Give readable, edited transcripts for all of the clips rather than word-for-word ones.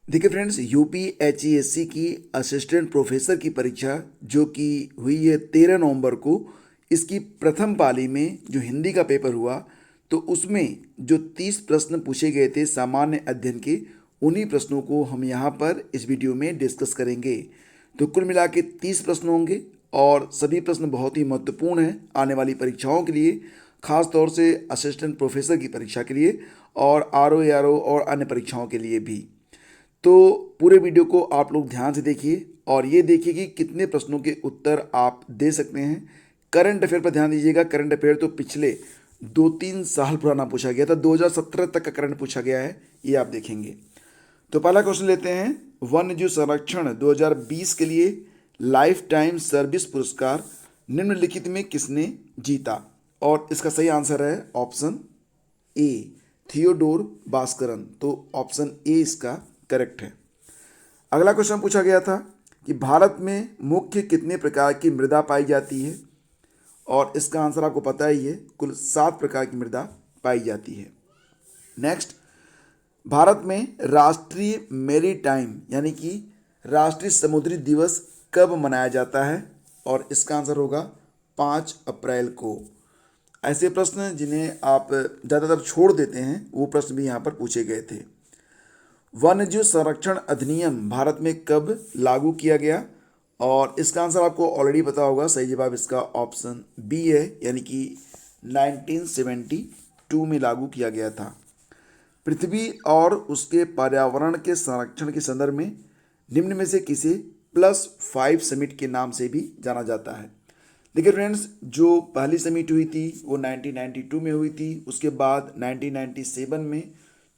देखिए फ्रेंड्स, यूपीएचईएससी की assistant professor की परीक्षा जो कि हुई है 13 नवंबर को, इसकी प्रथम पाली में जो हिंदी का पेपर हुआ तो उसमें जो 30 प्रश्न पूछे गए थे सामान्य अध्ययन के, उन्हीं प्रश्नों को हम यहाँ पर इस वीडियो में डिस्कस करेंगे। तो कुल मिला के 30 प्रश्न होंगे और सभी प्रश्न बहुत ही महत्वपूर्ण हैं आने वाली परीक्षाओं के लिए, खास तौर से असिस्टेंट प्रोफेसर की परीक्षा के लिए और आरओ एआरओ और अन्य परीक्षाओं के लिए भी। तो पूरे वीडियो को आप लोग ध्यान से देखिए और ये देखिए कि कितने प्रश्नों के उत्तर आप दे सकते हैं। करंट अफेयर पर ध्यान दीजिएगा। करंट अफेयर तो पिछले 2-3 साल पुराना पूछा गया था, 2017 तक का करंट पूछा गया है, ये आप देखेंगे। तो पहला क्वेश्चन लेते हैं। वन्यजीव संरक्षण 2020 के लिए लाइफ टाइम सर्विस पुरस्कार निम्नलिखित में किसने जीता? और इसका सही आंसर है ऑप्शन ए, थियोडोर भास्करन। तो ऑप्शन ए इसका करेक्ट है। अगला क्वेश्चन पूछा गया था कि भारत में मुख्य कितने प्रकार की मृदा पाई जाती है? और इसका आंसर आपको पता ही है, कुल 7 प्रकार की मृदा पाई जाती है। नेक्स्ट, भारत में राष्ट्रीय मेरीटाइम यानी कि राष्ट्रीय समुद्री दिवस कब मनाया जाता है? और इसका आंसर होगा 5 अप्रैल को। ऐसे प्रश्न जिन्हें आप ज़्यादातर छोड़ देते हैं वो प्रश्न भी यहाँ पर पूछे गए थे। वन्यजीव संरक्षण अधिनियम भारत में कब लागू किया गया? और इसका आंसर आपको ऑलरेडी पता होगा। सही जवाब इसका ऑप्शन बी है, यानी कि 1972 में लागू किया गया था। पृथ्वी और उसके पर्यावरण के संरक्षण के संदर्भ में निम्न में से किसे +5 समिट के नाम से भी जाना जाता है? देखिए फ्रेंड्स, जो पहली समिट हुई थी वो 1992 में हुई थी। उसके बाद 1997 में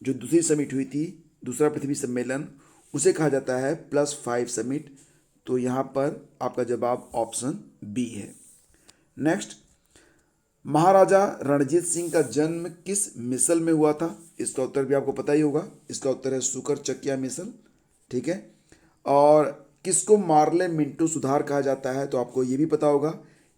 जो दूसरी समिट हुई थी, दूसरा पृथ्वी सम्मेलन, उसे कहा जाता है +5 समिट। तो यहाँ पर आपका जवाब ऑप्शन बी है। नेक्स्ट, महाराजा रणजीत सिंह का जन्म किस मिसल में हुआ था? इसका उत्तर भी आपको पता ही होगा। इसका उत्तर है सुकर चकिया मिसल। ठीक है। और किसको मार्ले मिंटो सुधार कहा जाता है? तो आपको ये भी पता होगा,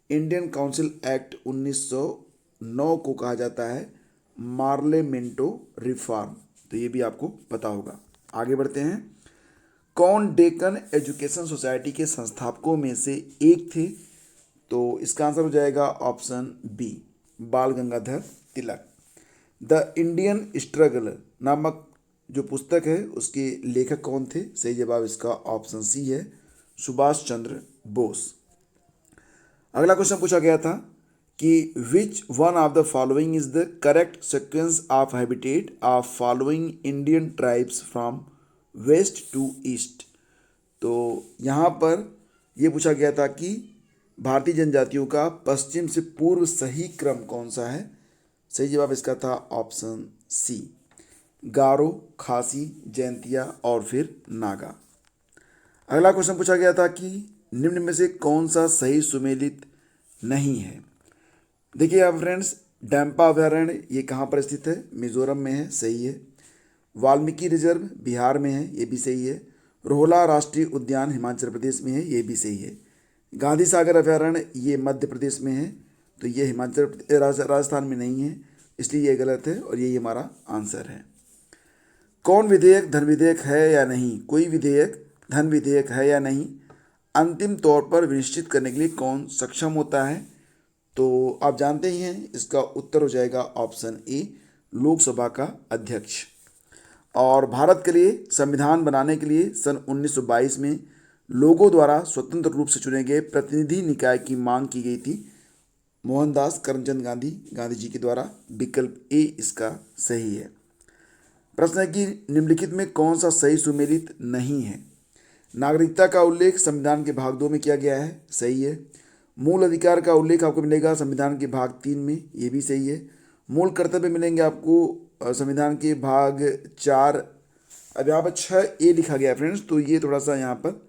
इंडियन काउंसिल एक्ट 1909 को कहा जाता है मार्ले मिंटो रिफॉर्म। तो ये भी आपको पता होगा। आगे बढ़ते हैं। कौन डेक्कन एजुकेशन सोसाइटी के संस्थापकों में से एक थे? तो इसका आंसर हो जाएगा ऑप्शन बी, बाल Gangadhar Tilak. The Indian struggle नामक जो पुस्तक है उसके लेखक कौन थे? सही जवाब इसका ऑप्शन सी है, सुभाष चंद्र बोस। अगला क्वेश्चन पूछा गया था कि which one of the following is the correct sequence of habitat of following Indian tribes from west to east? तो यहाँ पर यह पूछा गया था कि भारतीय जनजातियों का पश्चिम से पूर्व सही क्रम कौन सा है? सही जवाब इसका था ऑप्शन सी, गारो, खासी, जैंतिया और फिर नागा। अगला क्वेश्चन पूछा गया था कि निम्न में से कौन सा सही सुमेलित नहीं है? देखिए आप फ्रेंड्स, डैम्पा अभयारण्य ये कहाँ पर स्थित है? मिजोरम में है, सही है। वाल्मीकि रिजर्व बिहार में है, ये भी सही है। रोहला राष्ट्रीय उद्यान हिमाचल प्रदेश में है, ये भी सही है। गांधी सागर अभयारण्य ये मध्य प्रदेश में है, तो ये राजस्थान में नहीं है, इसलिए ये गलत है और यही हमारा आंसर है। कौन विधेयक धन विधेयक है या नहीं? कोई विधेयक धन विधेयक है या नहीं, अंतिम तौर पर विनिश्चित करने के लिए कौन सक्षम होता है? तो आप जानते ही हैं, इसका उत्तर हो जाएगा ऑप्शन ए, लोकसभा का अध्यक्ष। और भारत के लिए संविधान बनाने के लिए सन 1922 में लोगों द्वारा स्वतंत्र रूप से चुने गए प्रतिनिधि निकाय की मांग की गई थी मोहनदास करमचंद गांधी जी के द्वारा। विकल्प ए इसका सही है। प्रश्न है कि निम्नलिखित में कौन सा सही सुमेलित नहीं है? नागरिकता का उल्लेख संविधान के भाग 2 में किया गया है, सही है। मूल अधिकार का उल्लेख आपको मिलेगा संविधान के भाग 3 में, ये भी सही है। मूल कर्तव्य मिलेंगे आपको संविधान के भाग 4। अब यहाँ पर 6A लिखा गया है फ्रेंड्स, तो ये थोड़ा सा यहाँ पर